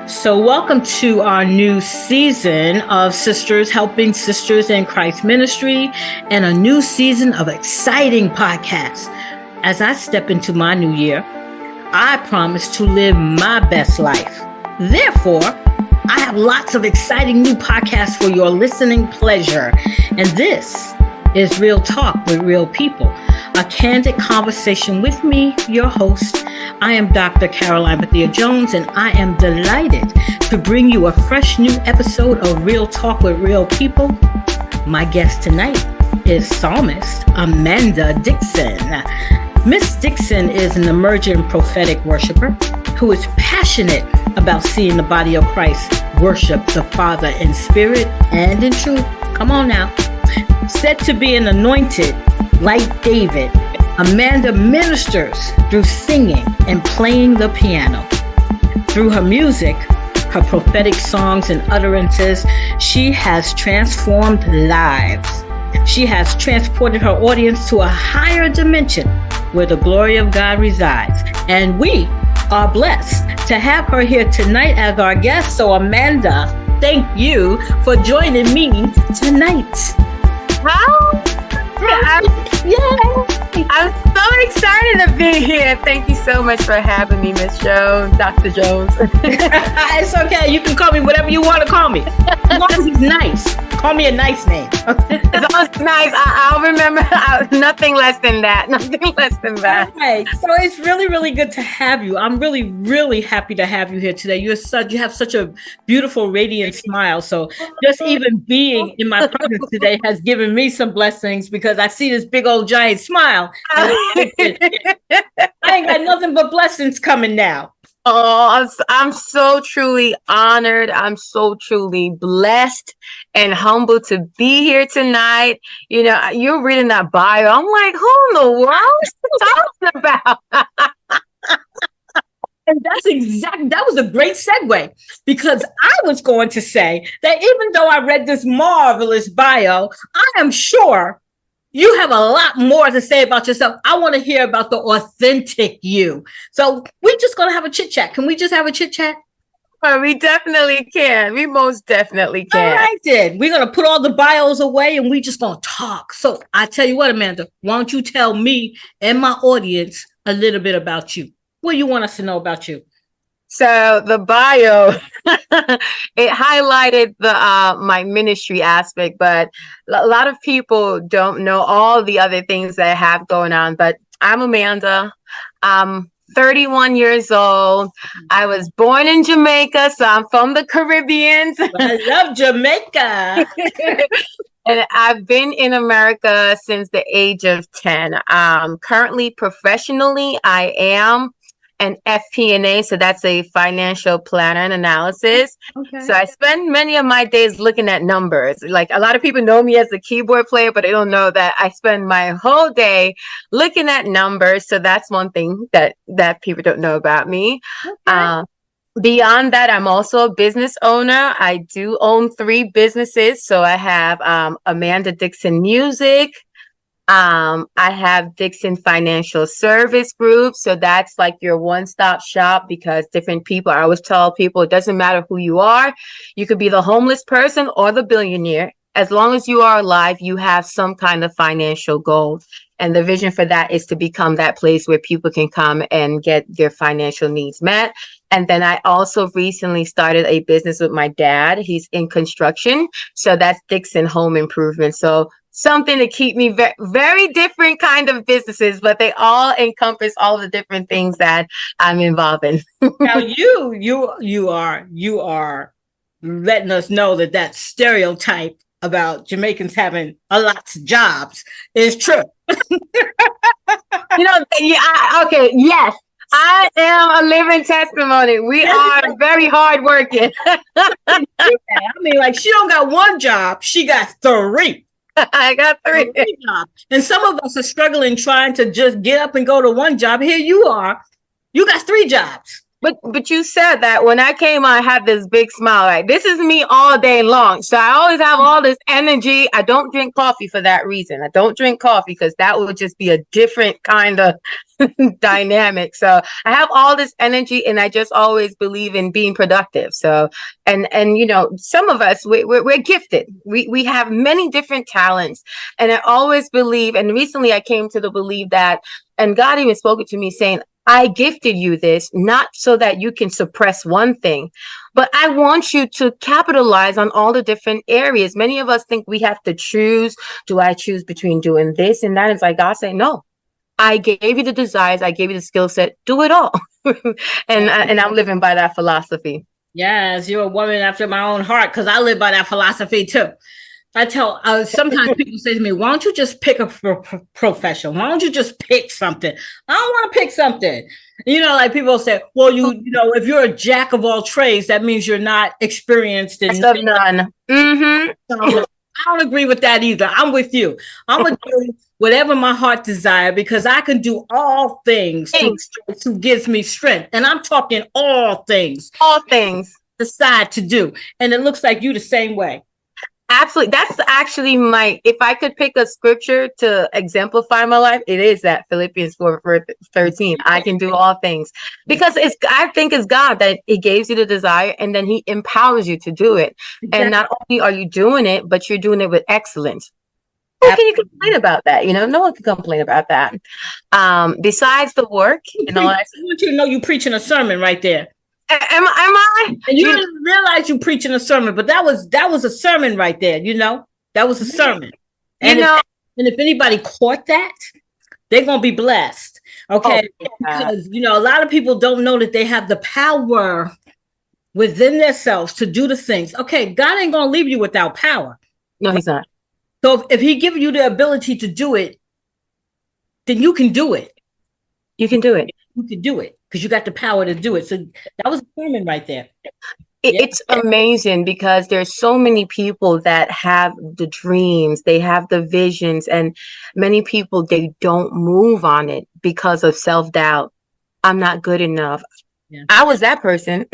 So, welcome to our new season of Sisters Helping Sisters in Christ Ministry and a new season of exciting podcasts. As I step into my new year, I promise to live my best life. Therefore, I have lots of exciting new podcasts for your listening pleasure. And this is Real Talk with Real People, a candid conversation with me, your host. I am Dr. Caroline Bethea-Jones, and I am delighted to bring you a fresh new episode of Real Talk with Real People. My guest tonight is psalmist Amanda Dixon. Miss Dixon is an emerging prophetic worshiper who is passionate about seeing the body of Christ worship the Father in spirit and in truth. Come on now. Said to be an anointed like David, Amanda ministers through singing and playing the piano. Through her music, her prophetic songs and utterances, she has transformed lives. She has transported her audience to a higher dimension where the glory of God resides. And we are blessed to have her here tonight as our guest. So Amanda, thank you for joining me tonight. How? I'm so excited to be here. Thank you so much for having me, Miss Jones, Dr. Jones. It's okay. You can call me whatever you want to call me. As long as it's nice. Call me a nice name. As long as it's nice, I'll remember. Nothing less than that. Nothing less than that. Okay. So it's really, really good to have you. I'm really, really happy to have you here today. You have such a beautiful, radiant smile. So just even being in my presence today has given me some blessings because I see this big old giant smile. I ain't got nothing but blessings coming now. Oh, I'm so truly honored. I'm so truly blessed and humbled to be here tonight. You know, you're reading that bio. I'm like, who in the world is talking about? And that was a great segue because I was going to say that even though I read this marvelous bio, I am sure you have a lot more to say about yourself. I want to hear about the authentic you. So we're just going to have a chit chat. Can we just have a chit chat? Oh, we definitely can. We most definitely can. All right, then. We're going to put all the bios away and we just going to talk. So I tell you what, Amanda, why don't you tell me and my audience a little bit about you? What do you want us to know about you? So the bio, it highlighted the my ministry aspect, but a lot of people don't know all the other things that I have going on. But I'm Amanda. I'm 31 years old. I was born in Jamaica, so I'm from the Caribbean. I love Jamaica. And I've been in America since the age of 10. Currently, professionally, I am an FP&A, so that's a financial planner and analysis. Okay. So I spend many of my days looking at numbers. Like a lot of people know me as a keyboard player, but they don't know that I spend my whole day looking at numbers. So that's one thing that people don't know about me. Okay. Beyond that, I'm also a business owner. I do own 3 businesses. So I have Amanda Dixon Music. I have Dixon Financial Service Group. So that's like your one-stop shop because different people, I always tell people, it doesn't matter who you are. You could be the homeless person or the billionaire. As long as you are alive, you have some kind of financial goal. And the vision for that is to become that place where people can come and get their financial needs met. And then I also recently started a business with my dad. He's in construction. So that's Dixon Home Improvement. So something to keep me very different kind of businesses, but they all encompass all the different things that I'm involved in. Now you are letting us know that stereotype about Jamaicans having a lot of jobs is true. Okay, yes. I am a living testimony. We are very hardworking. I mean, like she don't got one job, she got 3. I got 3 jobs. And some of us are struggling trying to just get up and go to one job. Here you are. You got 3 jobs. But you said that when I came on, I had this big smile. Like, this is me all day long. So I always have all this energy. I don't drink coffee for that reason. I don't drink coffee because that would just be a different kind of dynamic. So I have all this energy, and I just always believe in being productive. So and you know, some of us we're gifted. We have many different talents, and I always believe. And recently, I came to the belief that, and God even spoke it to me, saying, I gifted you this not so that you can suppress one thing, but I want you to capitalize on all the different areas. Many of us think we have to choose. Do I choose between doing this and that? It's like God saying, no, I gave you the desires. I gave you the skill set. Do it all. and I'm living by that philosophy. Yes, you're a woman after my own heart, because I live by that philosophy too. I tell sometimes people say to me, why don't you just pick a profession? Why don't you just pick something? I don't want to pick something. You know, like people say, well, you know, if you're a jack of all trades, that means you're not experienced in none. Mm-hmm. I don't agree with that either. I'm with you. I'm going to do whatever my heart desire, because I can do all things who gives me strength. And I'm talking all things. All things. Decide to do. And it looks like you the same way. Absolutely. That's actually if I could pick a scripture to exemplify my life, it is that Philippians 4:13. I can do all things, because I think it's God that He gives you the desire, and then He empowers you to do it. Exactly. And not only are you doing it, but you're doing it with excellence. Who can you complain about that? You know, no one can complain about that. Besides the work, I want you to know you preaching a sermon right there. Am I? And you didn't realize you preaching a sermon, but that was a sermon right there. You know, that was a sermon. And if anybody caught that, they're gonna be blessed. Okay, because you know, a lot of people don't know that they have the power within themselves to do the things. Okay, God ain't gonna leave you without power. No, He's not. So if He gives you the ability to do it, then you can do it. You can do it. You can do it because you got the power to do it. So that was a sermon right there. It's amazing, because there's so many people that have the dreams, they have the visions, and many people, they don't move on it because of self-doubt. I'm not good enough. Yeah. I was that person.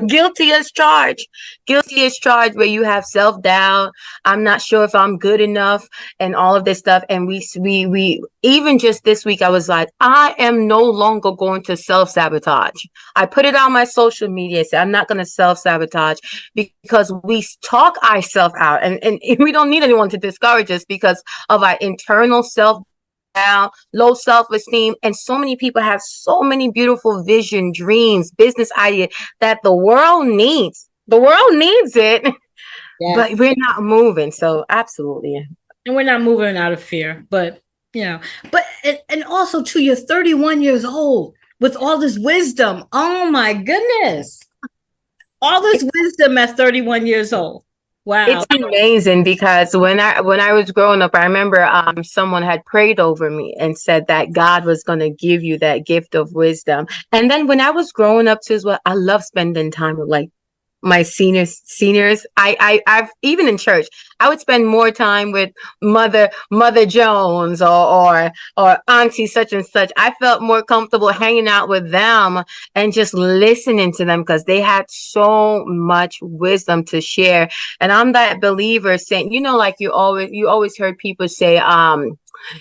Guilty as charged, where you have self-doubt. I'm not sure if I'm good enough and all of this stuff. And we even just this week, I was like, I am no longer going to self-sabotage. I put it on my social media, said I'm not going to self-sabotage, because we talk ourselves out, and we don't need anyone to discourage us because of our internal low self-esteem. And so many people have so many beautiful vision, dreams, business ideas that the world needs it. Yes. But we're not moving. So absolutely. And we're not moving out of fear, but you know, and also too, you're 31 years old with all this wisdom. Oh my goodness. All this wisdom at 31 years old. Wow. It's amazing, because when I was growing up, I remember someone had prayed over me and said that God was going to give you that gift of wisdom. And then when I was growing up too as well, I love spending time with like my seniors. I've even in church, I would spend more time with Mother Jones or Auntie such and such. I felt more comfortable hanging out with them and just listening to them, because they had so much wisdom to share. And I'm that believer saying, you know, like you always heard people say,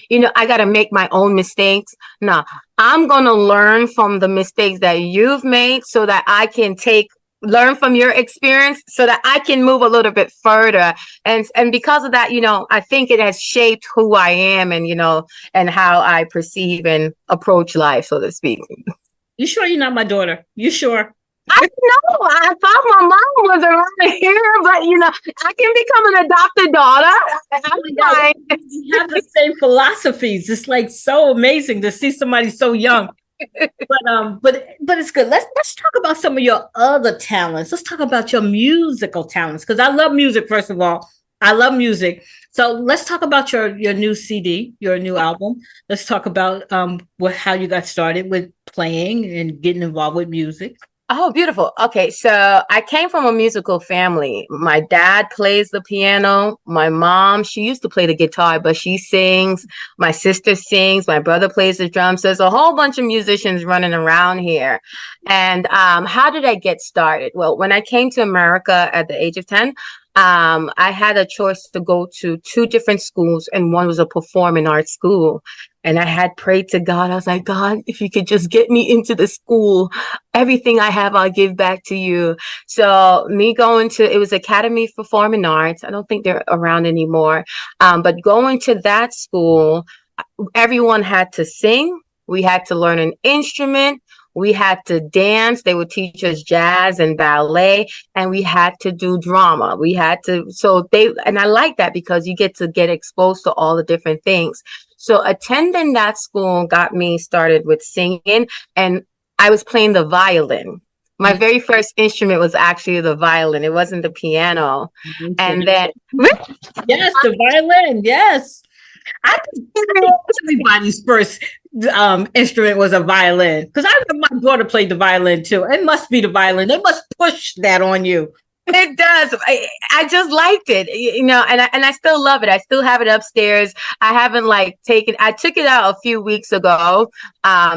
you know, I got to make my own mistakes. No, I'm going to learn from the mistakes that you've made so that I can learn from your experience so that I can move a little bit further. And because of that, you know, I think it has shaped who I am, and, you know, and how I perceive and approach life, so to speak. You sure you're not my daughter? You sure? I know. I thought my mom was around here, but you know, I can become an adopted daughter. I'm fine. You have the same philosophies. It's like so amazing to see somebody so young. But it's good. Let's talk about some of your other talents. Let's talk about your musical talents, because I love music. First of all, I love music. So let's talk about your new CD, your new album. Let's talk about how you got started with playing and getting involved with music. Oh, beautiful. Okay, so I came from a musical family. My dad plays the piano. My mom, she used to play the guitar, but she sings. My sister sings. My brother plays the drums. So there's a whole bunch of musicians running around here. And how did I get started? Well, when I came to America at the age of 10, I had a choice to go to two different schools, and one was a performing arts school. And I had prayed to God. I was like, God, if you could just get me into the school, everything I have, I'll give back to you. So me going to, it was Academy for Performing Arts. I don't think they're around anymore. But going to that school, everyone had to sing. We had to learn an instrument. We had to dance. They would teach us jazz and ballet, and we had to do drama. We had to, and I like that because you get to get exposed to all the different things. So attending that school got me started with singing, and I was playing the violin. My very first instrument was actually the violin. It wasn't the piano. And then yes, the violin. Yes. I think everybody's first instrument was a violin, because I remember my daughter played the violin too. It must be the violin. They must push that on you. It does. I just liked it, and I still love it. I still have it upstairs. I haven't I took it out a few weeks ago.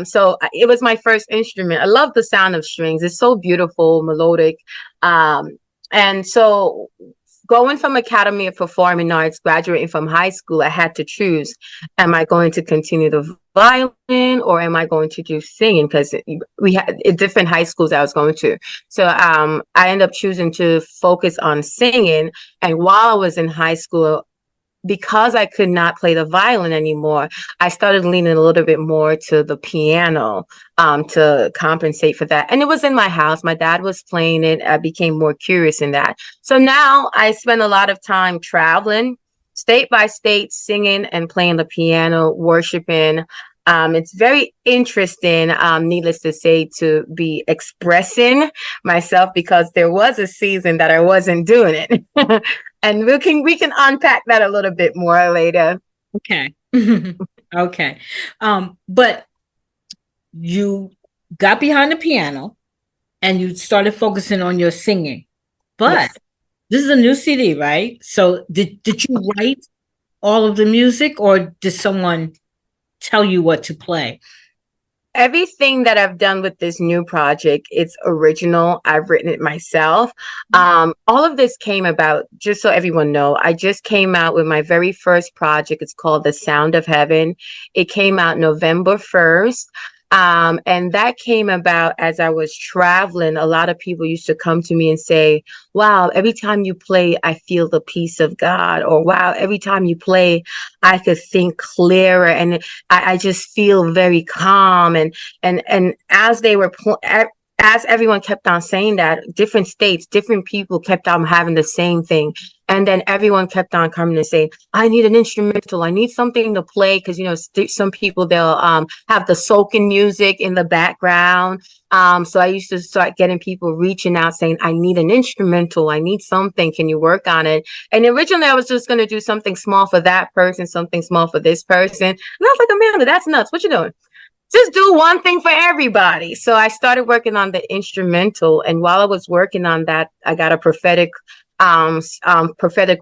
So it was my first instrument. I love the sound of strings. It's so beautiful, melodic. And so going from Academy of Performing Arts, graduating from high school, I had to choose, am I going to continue the violin or am I going to do singing? Because we had different high schools I was going to. So I ended up choosing to focus on singing. And while I was in high school, because I could not play the violin anymore, I started leaning a little bit more to the piano to compensate for that. And it was in my house. My dad was playing it. I became more curious in that. So now I spend a lot of time traveling state by state, singing and playing the piano, worshiping. It's very interesting, needless to say, to be expressing myself, because there was a season that I wasn't doing it. And we can unpack that a little bit more later. Okay. Okay. But you got behind the piano and you started focusing on your singing. But yes, this is a new CD, right? So did you write all of the music, or did someone tell you what to play? Everything that I've done with this new project, it's original. I've written it myself. All of this came about, just so everyone know, I just came out with my very first project. It's called The Sound of Heaven. It came out November 1st. And that came about as I was traveling. A lot of people used to come to me and say, wow, every time you play, I feel the peace of God. Or wow, every time you play, I could think clearer, and I just feel very calm. And as they were as everyone kept on saying that, different states, different people kept on having the same thing. And then everyone kept on coming and saying, I need an instrumental. I need something to play. Because, some people, they'll have the soaking music in the background. So I used to start getting people reaching out saying, I need an instrumental. I need something. Can you work on it? And originally I was just going to do something small for that person, something small for this person. And I was like, Amanda, that's nuts. What you doing? Just do one thing for everybody. So I started working on the instrumental. And while I was working on that, I got a prophetic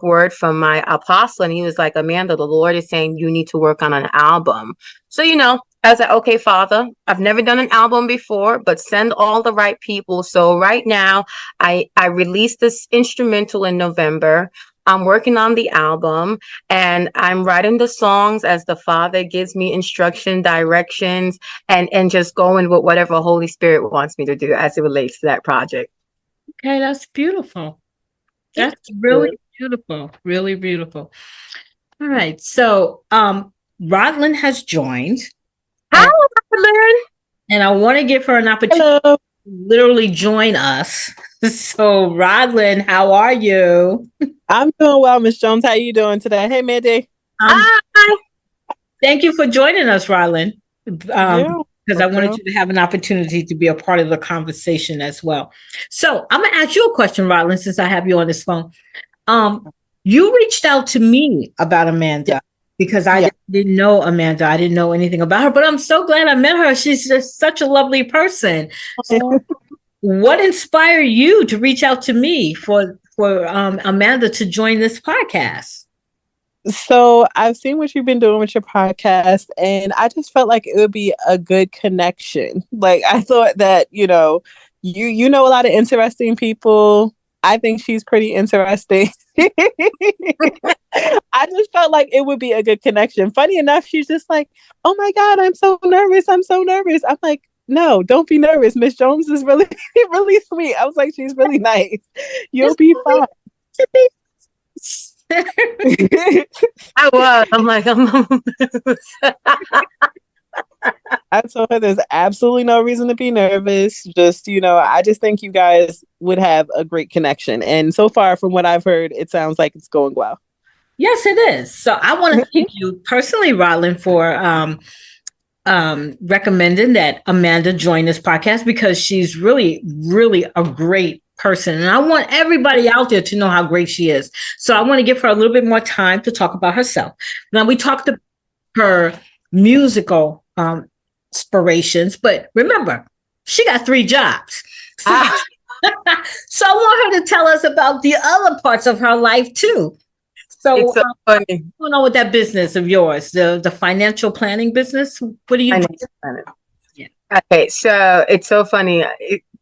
word from my apostle, and he was like, Amanda, the Lord is saying you need to work on an album. So I was like, okay, Father, I've never done an album before, but send all the right people. So right now I released this instrumental in November. I'm working on the album, and I'm writing the songs as the Father gives me instruction, directions, and just going with whatever Holy Spirit wants me to do as it relates to that project. Okay, that's beautiful. That's really beautiful. Really beautiful. All right. So Rodlin has joined. Hi, Rodlin. And I want to give her an opportunity to literally join us. So Rodlin, how are you? I'm doing well, Miss Jones. How are you doing today? Hey, Mandy. Hi. Thank you for joining us, Rodlin. Because I wanted you to have an opportunity to be a part of the conversation as well. So I'm going to ask you a question, Rodlin, since I have you on this phone. You reached out to me about Amanda because I didn't know Amanda. I didn't know anything about her, but I'm so glad I met her. She's just such a lovely person. So what inspired you to reach out to me for Amanda to join this podcast? So I've seen what you've been doing with your podcast, and I just felt like it would be a good connection. Like I thought that, you know a lot of interesting people. I think she's pretty interesting. I just felt like it would be a good connection. Funny enough, she's just like, "Oh my God, I'm so nervous. I'm so nervous." I'm like, "No, don't be nervous. Miss Jones is really, really sweet." I was like, "She's really nice. You'll be fine." I was. I'm like, I told her there's absolutely no reason to be nervous. Just, I just think you guys would have a great connection. And so far, from what I've heard, it sounds like it's going well. Yes, it is. So I want to thank you personally, Rodlin, for recommending that Amanda join this podcast, because she's really, really a great person. And I want everybody out there to know how great she is. So I want to give her a little bit more time to talk about herself. Now, we talked about her musical inspirations, but remember, she got 3 jobs. So, so I want her to tell us about the other parts of her life too. So, it's so funny. What's going on with that business of yours, the financial planning business? What do you do? Yeah. Okay, so it's so funny.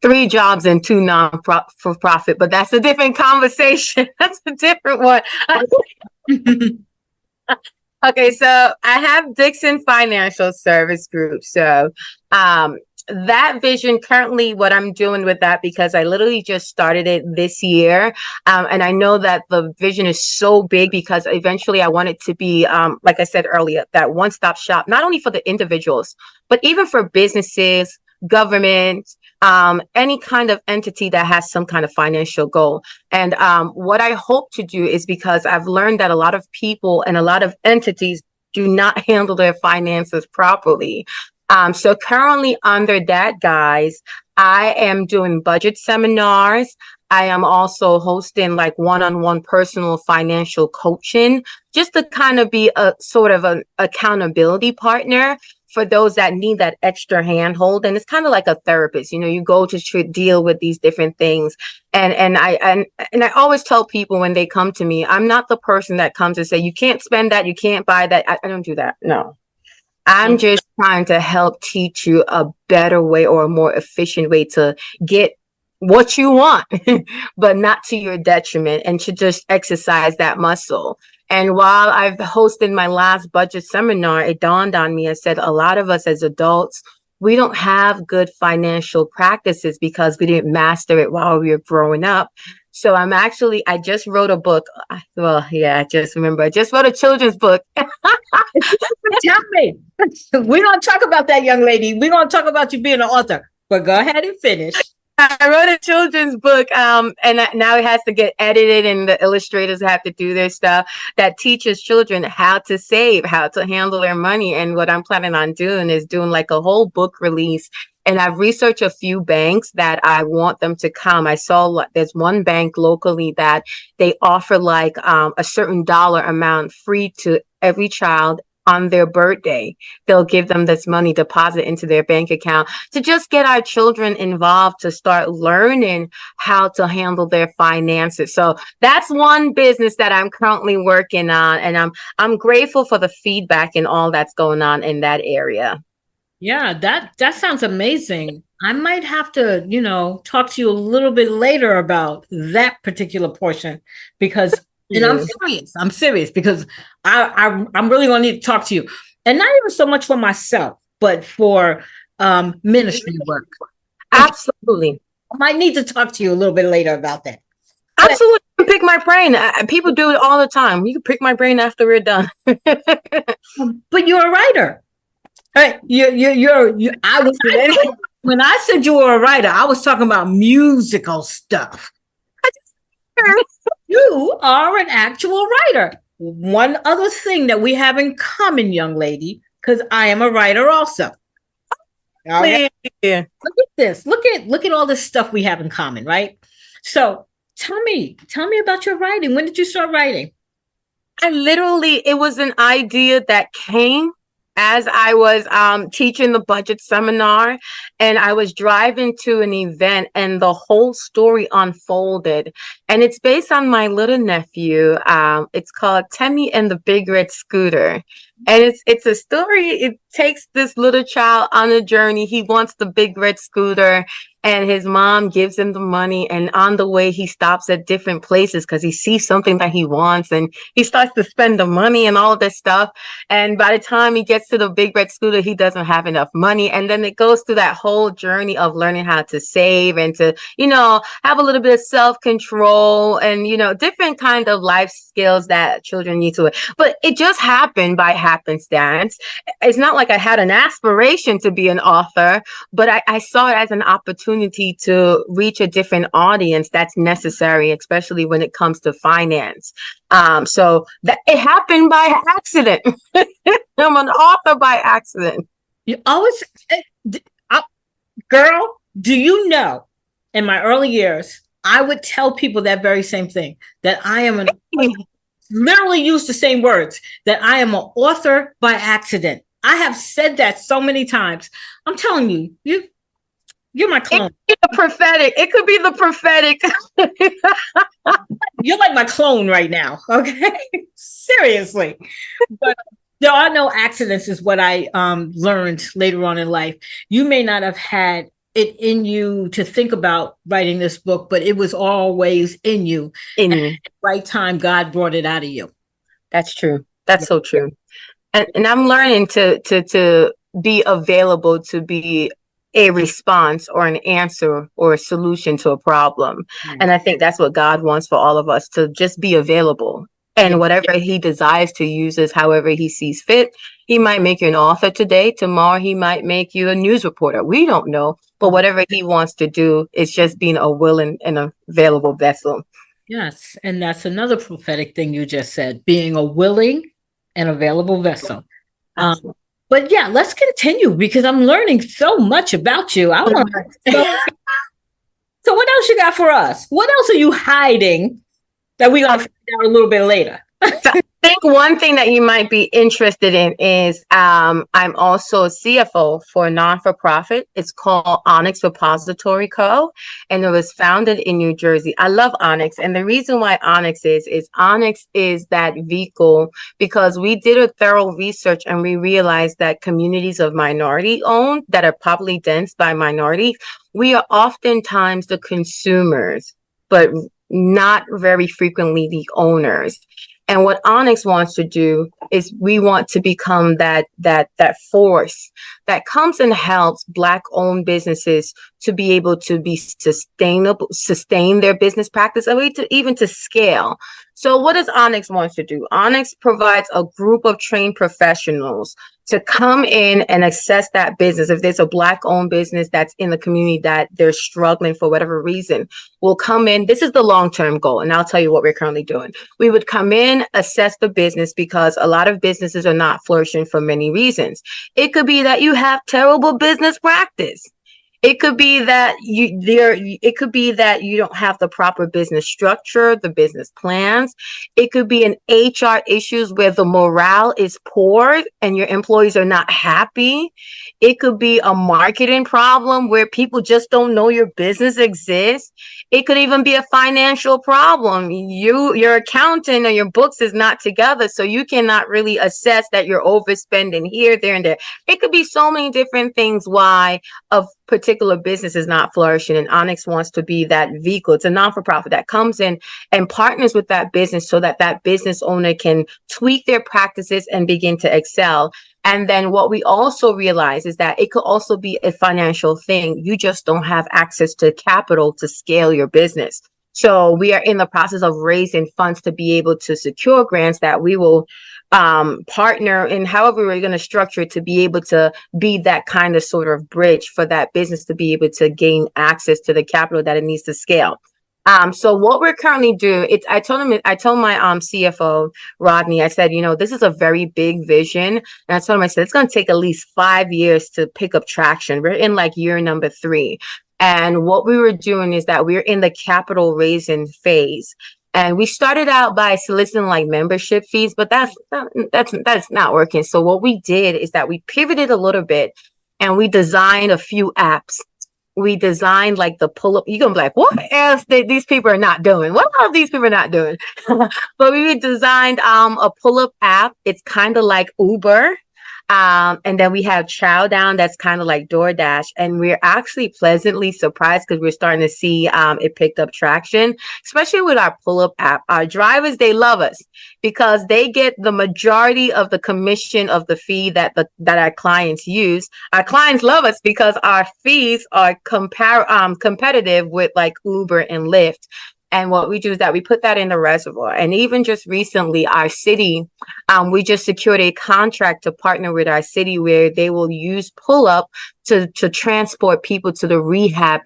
3 jobs and 2 non-for-profit, but that's a different conversation. That's a different one. Okay, so I have Dixon Financial Service Group. So that vision, currently what I'm doing with that, because I literally just started it this year. And I know that the vision is so big, because eventually I want it to be, like I said earlier, that one-stop shop, not only for the individuals, but even for businesses, government, any kind of entity that has some kind of financial goal. And what I hope to do is, because I've learned that a lot of people and a lot of entities do not handle their finances properly. So currently under that guise, I am doing budget seminars. I am also hosting like one-on-one personal financial coaching, just to kind of be a sort of an accountability partner for those that need that extra handhold. And it's kind of like a therapist, you go to deal with these different things. And I always tell people when they come to me, I'm not the person that comes and say, you can't spend that, you can't buy that. I don't do that. No. I'm just trying to help teach you a better way, or a more efficient way to get what you want, but not to your detriment, and to just exercise that muscle. And while I've hosted my last budget seminar, it dawned on me, I said, a lot of us as adults, we don't have good financial practices because we didn't master it while we were growing up. So I just wrote a book. Well, yeah, I just wrote a children's book. Tell me. We're going to talk about that, young lady. We're going to talk about you being an author, but go ahead and finish. I wrote a children's book, and now it has to get edited, and the illustrators have to do their stuff, that teaches children how to save, how to handle their money. And what I'm planning on doing is doing like a whole book release. And I've researched a few banks that I want them to come. I saw there's one bank locally that they offer like a certain dollar amount free to every child on their birthday. They'll give them this money deposit into their bank account to just get our children involved, to start learning how to handle their finances. So that's one business that I'm currently working on, and I'm grateful for the feedback and all that's going on in that area. Yeah, that sounds amazing. I might have to, talk to you a little bit later about that particular portion, because and I'm serious because I'm really gonna need to talk to you. And not even so much for myself, but for ministry work. Absolutely. I might need to talk to you a little bit later about that. Absolutely. Pick my brain. People do it all the time. You can pick my brain after we're done. But you're a writer. Right. I was when I said you were a writer, I was talking about musical stuff. You are an actual writer. One other thing that we have in common, young lady, because I am a writer also. Okay? Look at this. Look at all this stuff we have in common, right? So tell me about your writing. When did you start writing? It was an idea that came. as I was teaching the budget seminar, and I was driving to an event, and the whole story unfolded. And it's based on my little nephew. It's called Temmie and the Big Red Scooter. And it's a story. It takes this little child on a journey. He wants the big red scooter, and his mom gives him the money. And on the way, he stops at different places because he sees something that he wants, and he starts to spend the money and all of this stuff. And by the time he gets to the big red scooter, he doesn't have enough money. And then it goes through that whole journey of learning how to save and to, have a little bit of self-control and, different kind of life skills that children need to. But it just happened by happenstance. It's not like I had an aspiration to be an author, but I saw it as an opportunity to reach a different audience that's necessary, especially when it comes to finance. So that it happened by accident. I'm an author by accident. You always, girl, do you know, in my early years, I would tell people that very same thing, that I am literally use the same words, that I am an author by accident. I have said that so many times. I'm telling you, you're my clone. It could be the prophetic. You're like my clone right now. Okay. Seriously. But there are no accidents is what I learned later on in life. You may not have had it in you to think about writing this book, but it was always in you. At the right time, God brought it out of you. That's true. That's so true. And I'm learning to be available, to be a response or an answer or a solution to a problem. And I think that's what God wants for all of us, to just be available. And whatever he desires to use is however he sees fit. He might make you an author today. Tomorrow, he might make you a news reporter. We don't know. But whatever he wants to do, it's just being a willing and available vessel. Yes. And that's another prophetic thing you just said, being a willing and available vessel. But yeah, let's continue because I'm learning so much about you. So what else you got for us? What else are you hiding that we're going to find out a little bit later? I think one thing that you might be interested in is I'm also a CFO for a non-for-profit. It's called Onyx Repository Co. And it was founded in New Jersey. I love Onyx. And the reason why Onyx is Onyx is that vehicle because we did a thorough research and we realized that communities of minority owned that are popularly dense by minorities, we are oftentimes the consumers, but not very frequently the owners. And what Onyx wants to do is we want to become that force that comes and helps Black-owned businesses to be able to be sustain their business practice, and even to scale. So what does Onyx want to do? Onyx provides a group of trained professionals to come in and assess that business. If there's a Black-owned business that's in the community that they're struggling for whatever reason, we'll come in. This is the long-term goal, and I'll tell you what we're currently doing. We would come in, assess the business, because a lot of businesses are not flourishing for many reasons. It could be that you have terrible business practice. It could be that you don't have the proper business structure, the business plans. It could be an HR issues where the morale is poor and your employees are not happy. It could be a marketing problem where people just don't know your business exists. It could even be a financial problem. Your accountant or your books is not together, so you cannot really assess that you're overspending here, there, and there. It could be so many different things why a particular business is not flourishing, and Onyx wants to be that vehicle. It's a non-for-profit that comes in and partners with that business so that that business owner can tweak their practices and begin to excel. And then what we also realize is that it could also be a financial thing. You just don't have access to capital to scale your business. So we are in the process of raising funds to be able to secure grants that we will partner in, however we're going to structure it, to be able to be that kind of sort of bridge for that business to be able to gain access to the capital that it needs to scale. So what we're currently doing, I told my CFO, Rodney, I said, this is a very big vision. And I told him, I said, it's going to take at least 5 years to pick up traction. We're in like year number 3. And what we were doing is that we're in the capital raising phase. And we started out by soliciting like membership fees, but that's not working. So what we did is that we pivoted a little bit and we designed a few apps. We designed like the pull-up. You're gonna be like, what else these people are not doing? What else these people are not doing? But we designed a pull-up app. It's kind of like Uber. And then we have Chow Down that's kind of like DoorDash. And we're actually pleasantly surprised because we're starting to see it picked up traction, especially with our pull-up app. Our drivers, they love us because they get the majority of the commission of the fee that our clients use. Our clients love us because our fees are competitive with like Uber and Lyft. And what we do is that we put that in the reservoir. And even just recently, our city, we just secured a contract to partner with our city where they will use pull-up to transport people to the rehab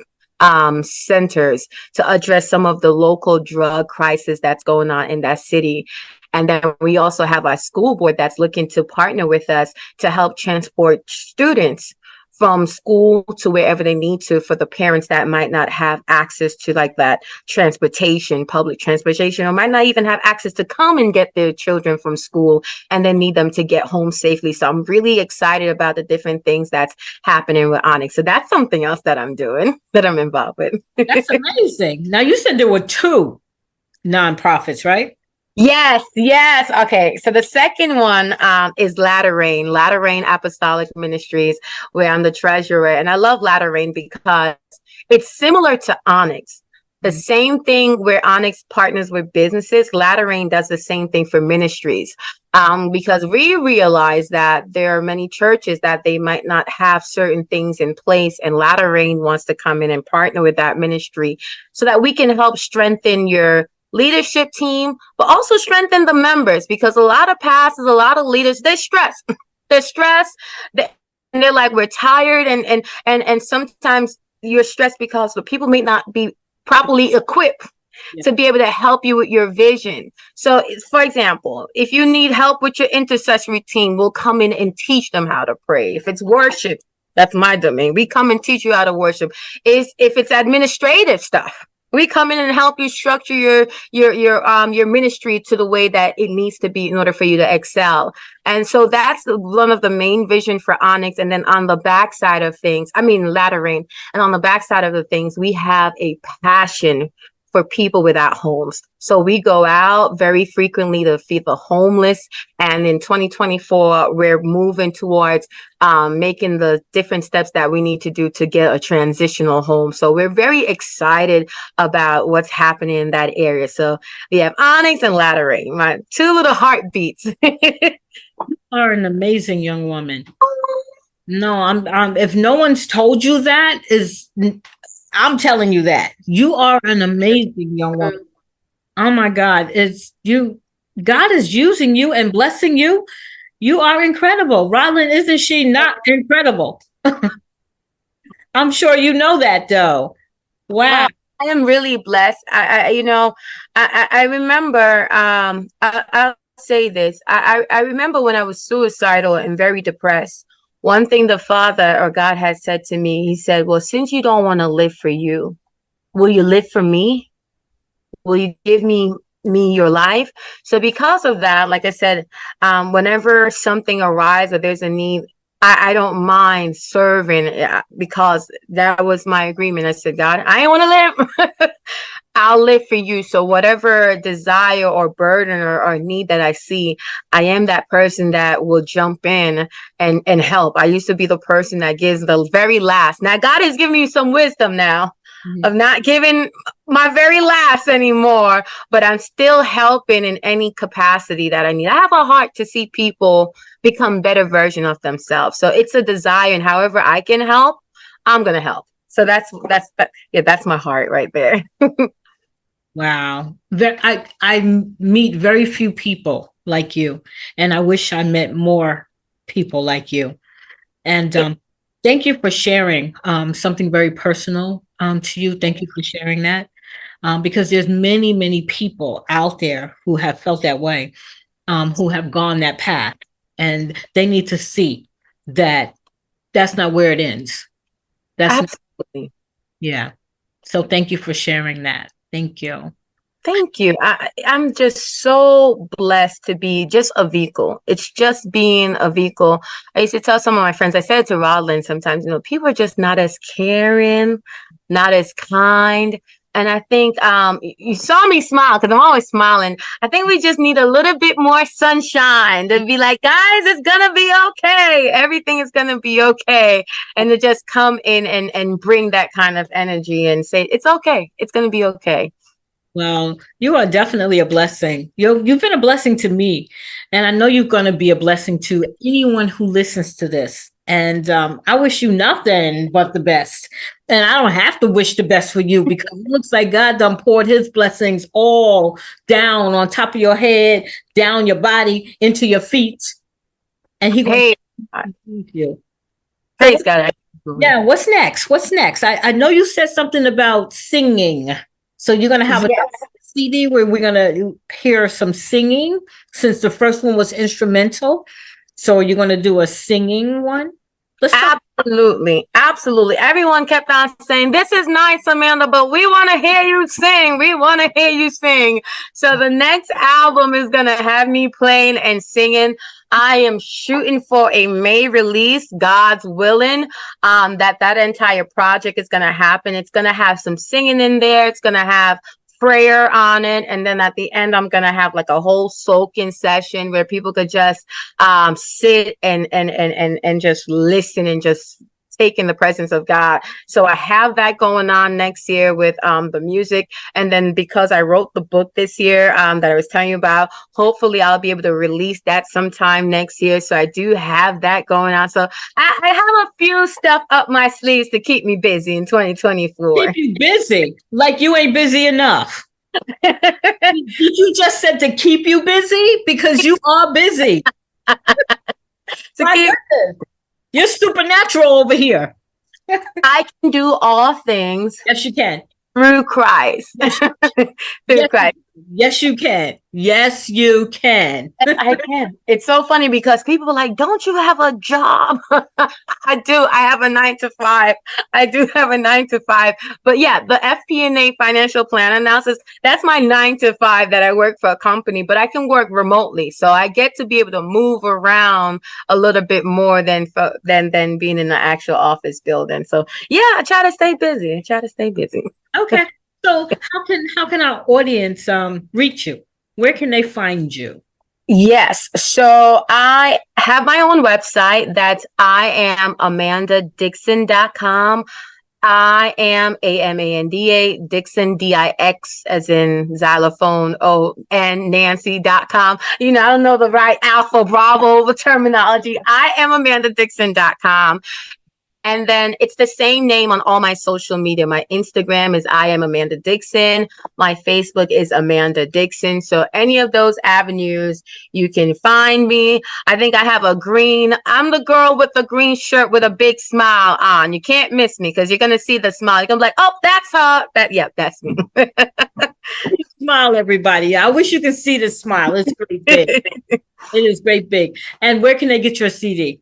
centers to address some of the local drug crisis that's going on in that city. And then we also have our school board that's looking to partner with us to help transport students from school to wherever they need to for the parents that might not have access to like that transportation, public transportation, or might not even have access to come and get their children from school and then need them to get home safely. So I'm really excited about the different things that's happening with Onyx. So that's something else that I'm doing, that I'm involved with. That's amazing. Now, you said there were 2 nonprofits, right? Yes. Okay. So the second one is Latter Rain Apostolic Ministries, where I'm the treasurer. And I love Latter Rain because it's similar to Onyx. The same thing where Onyx partners with businesses, Latter Rain does the same thing for ministries. Because we realize that there are many churches that they might not have certain things in place, and Latter Rain wants to come in and partner with that ministry so that we can help strengthen your leadership team, but also strengthen the members, because a lot of pastors, a lot of leaders, they're stressed. And they're like, we're tired. And sometimes you're stressed because the people may not be properly equipped to be able to help you with your vision. So, for example, if you need help with your intercessory team, we'll come in and teach them how to pray. If it's worship, that's my domain. We come and teach you how to worship. If it's administrative stuff, we come in and help you structure your ministry to the way that it needs to be in order for you to excel. And so that's one of the main vision for Onyx. And then on the backside of things, Latter Rain, and on the backside of the things, we have a passion for people without homes. So we go out very frequently to feed the homeless. And in 2024, we're moving towards making the different steps that we need to do to get a transitional home. So we're very excited about what's happening in that area. So we have Onyx and Latter Rain, my 2 little heartbeats. You are an amazing young woman. No, I'm if no one's told you that, I'm telling you that you are an amazing young woman. Oh my God, God is using you and blessing you. You are incredible. Rylan, isn't she not incredible? I'm sure you know that though. Wow. I am really blessed. I remember, I'll say this. I remember when I was suicidal and very depressed. One thing the Father or God has said to me, he said, well, since you don't want to live for you, will you live for me? Will you give me your life? So because of that, like I said, whenever something arises or there's a need, I don't mind serving, because that was my agreement. I said, God, I don't want to live. I'll live for you. So whatever desire or burden or need that I see, I am that person that will jump in and help. I used to be the person that gives the very last. Now God has given me some wisdom now of not giving my very last anymore, but I'm still helping in any capacity that I need. I have a heart to see people become better version of themselves. So it's a desire, and however I can help, I'm going to help. So that's my heart right there. Wow. I meet very few people like you, and I wish I met more people like you. And thank you for sharing something very personal to you. Thank you for sharing that, because there's many, many people out there who have felt that way, who have gone that path, and they need to see that that's not where it ends. That's absolutely. Yeah. So thank you for sharing that. Thank you. Thank you. I'm just so blessed to be just a vehicle. It's just being a vehicle. I used to tell some of my friends, I said it to Rodlin sometimes, people are just not as caring, not as kind. And I think you saw me smile because I'm always smiling. I think we just need a little bit more sunshine to be like, guys, it's going to be okay. Everything is going to be okay. And to just come in and bring that kind of energy and say, it's okay. It's going to be okay. Well, you are definitely a blessing. You've been a blessing to me, and I know you're going to be a blessing to anyone who listens to this. And I wish you nothing but the best. And I don't have to wish the best for you because it looks like God done poured his blessings all down on top of your head, down your body, into your feet. And he will keep you. Praise God. Yeah, what's next? What's next? I know you said something about singing. So you're going to have a CD where we're going to hear some singing since the first one was instrumental. So you're going to do a singing one? Absolutely. Absolutely. Everyone kept on saying, this is nice, Amanda, but we want to hear you sing. We want to hear you sing. So the next album is going to have me playing and singing. I am shooting for a May release, God's willing, that entire project is going to happen. It's going to have some singing in there. It's going to have prayer on it. And then at the end, I'm going to have like a whole soaking session where people could just sit and just listen and just take in the presence of God. So I have that going on next year with the music. And then because I wrote the book this year that I was telling you about, hopefully I'll be able to release that sometime next year. So I do have that going on. So I have a few stuff up my sleeves to keep me busy in 2024. Keep you busy? Like you ain't busy enough. Did you just said to keep you busy? Because you are busy. You're supernatural over here. I can do all things. Yes, you can. Through Christ. Through Christ. Yes, you can. Yes, you can. I can. It's so funny because people are like, don't you have a job? I do. I have a 9-to-5. I do have a 9-to-5. But yeah, the FP&A financial plan analysis, that's my 9-to-5 that I work for a company, but I can work remotely. So I get to be able to move around a little bit more than being in the actual office building. So yeah, I try to stay busy. Okay. So how can our audience reach you? Where can they find you? Yes. So I have my own website. That's IamAmandaDixon.com. I am Amanda Dixon Dix as in xylophone and Nancy.com. I don't know the right Alpha Bravo terminology. I am AmandaDixon.com. And then it's the same name on all my social media. My Instagram is I am Amanda Dixon. My Facebook is Amanda Dixon. So any of those avenues, you can find me. I think I have I'm the girl with the green shirt with a big smile on. You can't miss me because you're going to see the smile. You're going to be like, oh, that's her. That's me. Smile, everybody. I wish you could see the smile. It's great big. It is great big. And where can they get your CD?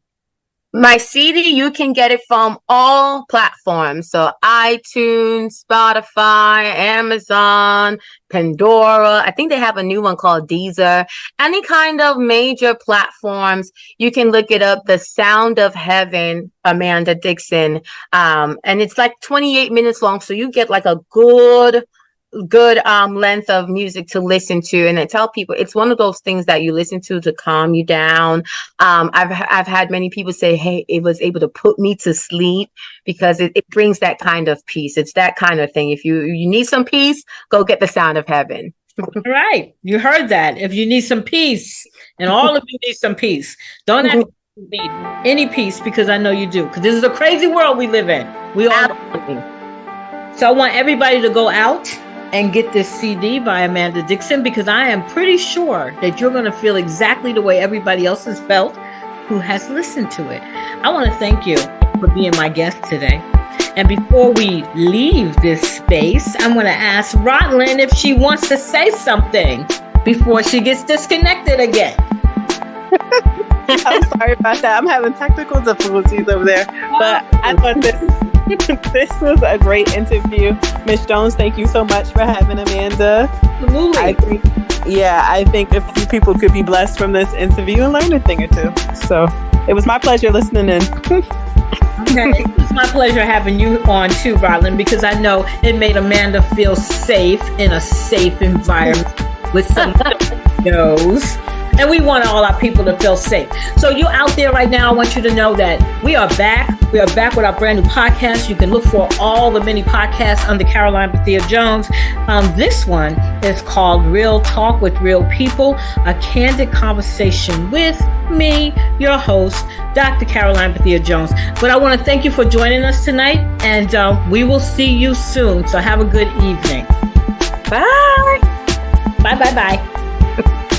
My CD, you can get it from all platforms. So iTunes, Spotify, Amazon, Pandora. I think they have a new one called Deezer. Any kind of major platforms, you can look it up. The Sound of Heaven, Amanda Dixon. And it's like 28 minutes long. So you get like a good length of music to listen to. And I tell people it's one of those things that you listen to calm you down. I've had many people say, hey, it was able to put me to sleep because it brings that kind of peace. It's that kind of thing. If you need some peace, go get the Sound of Heaven. All right. You heard that. If you need some peace, and all of you need some peace, don't ask me need any peace because I know you do. Because this is a crazy world we live in. We all know. So I want everybody to go out and get this CD by Amanda Dixon because I am pretty sure that you're going to feel exactly the way everybody else has felt who has listened to it. I want to thank you for being my guest today. And before we leave this space, I'm going to ask Rodlin if she wants to say something before she gets disconnected again. I'm sorry about that. I'm having technical difficulties over there. But I thought This was a great interview. Miss Jones, thank you so much for having Amanda. Absolutely. I think a few people could be blessed from this interview and learn a thing or two. So it was my pleasure listening in. Okay. It's my pleasure having you on too, Ryland, because I know it made Amanda feel safe in a safe environment with some knows. And we want all our people to feel safe. So you out there right now, I want you to know that we are back. We are back with our brand new podcast. You can look for all the many podcasts under Caroline Bethea-Jones. This one is called Real Talk with Real People, a candid conversation with me, your host, Dr. Caroline Bethea-Jones. But I want to thank you for joining us tonight, and we will see you soon. So have a good evening. Bye. Bye.